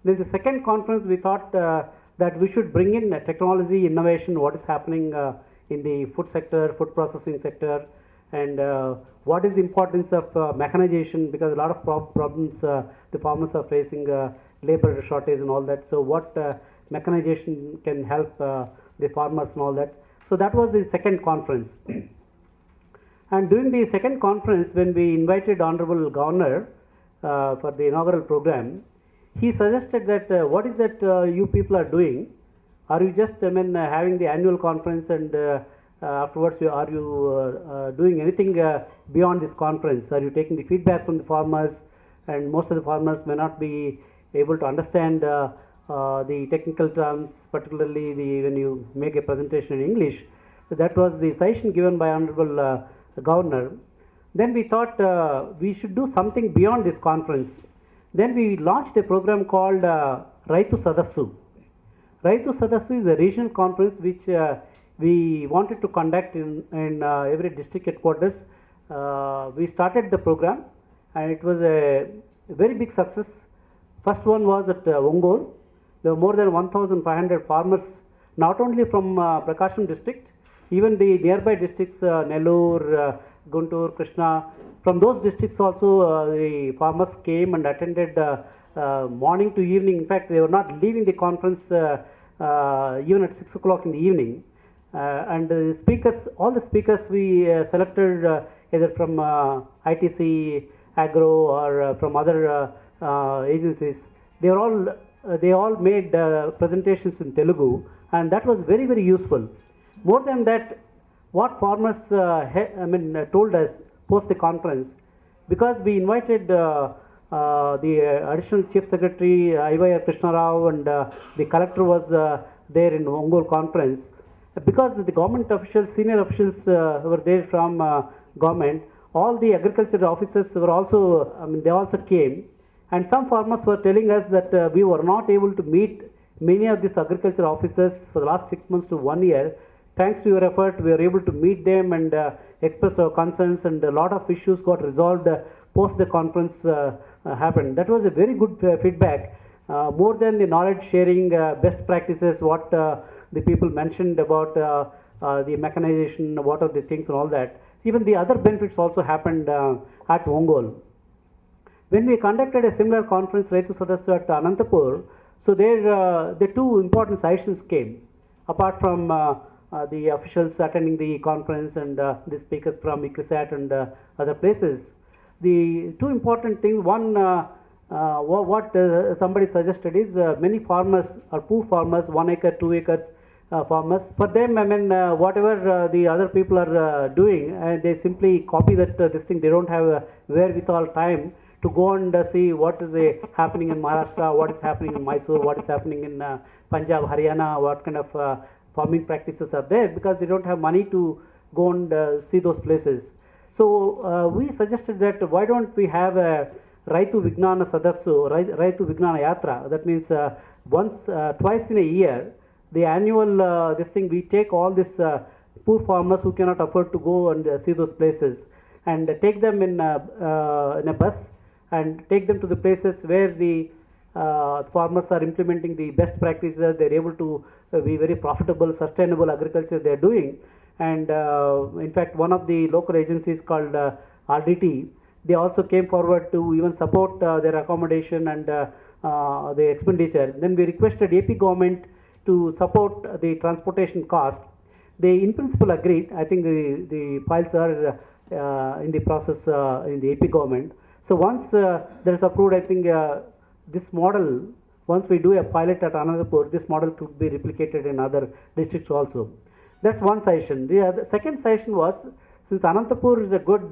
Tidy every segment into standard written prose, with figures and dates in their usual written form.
Then the second conference we thought that we should bring in technology, innovation, what is happening in the food sector, food processing sector, and what is the importance of mechanization, because a lot of problems the farmers are facing, labor shortage and all that. So what mechanization can help the farmers and all that. So that was the second conference. And during the second conference, when we invited Honorable Governor for the inaugural program, he suggested that what is that you people are doing? Are you just having the annual conference and afterwards are you doing anything beyond this conference? Are you taking the feedback from the farmers? And most of the farmers may not be able to understand the technical terms, particularly when you make a presentation in English. So that was the suggestion given by Honorable Governor. Then we thought we should do something beyond this conference. Then we launched a program called Raitu Sadassu. Raitu Sadassu is a regional conference which we wanted to conduct in every district headquarters. We started the program and it was a very big success. First one was at Ongole. There were more than 1,500 farmers, not only from Prakasam district, even the nearby districts, Nellore, Guntur, Krishna. From those districts also the farmers came and attended morning to evening. In fact, they were not leaving the conference even at 6 o'clock in the evening. And the speakers, all the speakers we selected either from ITC, Agro or from other agencies. They all made presentations in Telugu, and that was very, very useful. More than that, what farmers told us post the conference, because we invited the additional chief secretary IYR Krishna Rao and the collector was there in Ongole conference, because the government officials, senior officials were there from government, all the agriculture officers were also, they also came, and some farmers were telling us that we were not able to meet many of these agriculture officers for the last 6 months to 1 year. Thanks to your effort, we were able to meet them and express our concerns, and a lot of issues got resolved post the conference happened. That was a very good feedback. More than the knowledge sharing, best practices, what the people mentioned about the mechanization, what are the things and all that. Even the other benefits also happened at Ongole. When we conducted a similar conference, Raitu Sadassu at Anantapur, so there the two important sessions came. Apart from the officials attending the conference and the speakers from ICRISAT and other places, the two important things, one, what somebody suggested is many farmers or poor farmers, 1 acre, 2 acres farmers, for them, whatever the other people are doing, they simply copy that this thing. They don't have wherewithal time to go and see what is happening in Maharashtra, what is happening in Mysore, what is happening in Punjab, Haryana, what kind of farming practices are there, because they don't have money to go and see those places. So we suggested that why don't we have a Raitu Vignana Sadassu, Raitu Vignana Yatra. That means twice in a year, the annual this thing, we take all these poor farmers who cannot afford to go and see those places, and take them in a bus and take them to the places where the farmers are implementing the best practices. They're able to be very profitable, sustainable agriculture they're doing. And in fact, one of the local agencies called RDT, they also came forward to even support their accommodation and the expenditure. Then we requested AP government to support the transportation cost. They in principle agreed. I think the files are in the process in the AP government. So once that is approved, I think this model, once we do a pilot at Anandapur, this model could be replicated in other districts also. That's one session. The second session was, since Anantapur is a good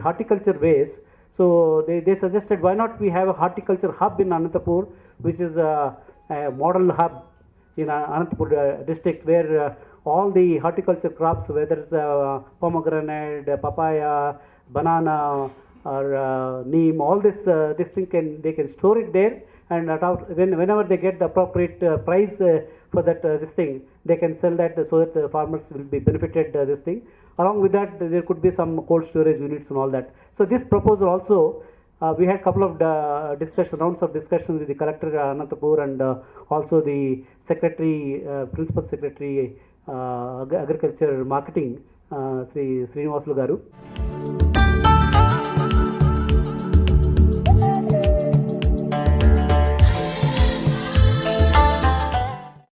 horticulture base, so they suggested why not we have a horticulture hub in Anantapur, which is a model hub in Anantapur district, where all the horticulture crops, whether it's pomegranate, papaya, banana, or neem, all this thing they can store it there, and whenever they get the appropriate price for that this thing, they can sell that so that the farmers will be benefited this thing. Along with that, there could be some cold storage units and all that. So this proposal also we had a couple of rounds of discussion with the collector Anantapur and also the secretary, principal secretary, agriculture marketing, Sri Srinivasulu garu.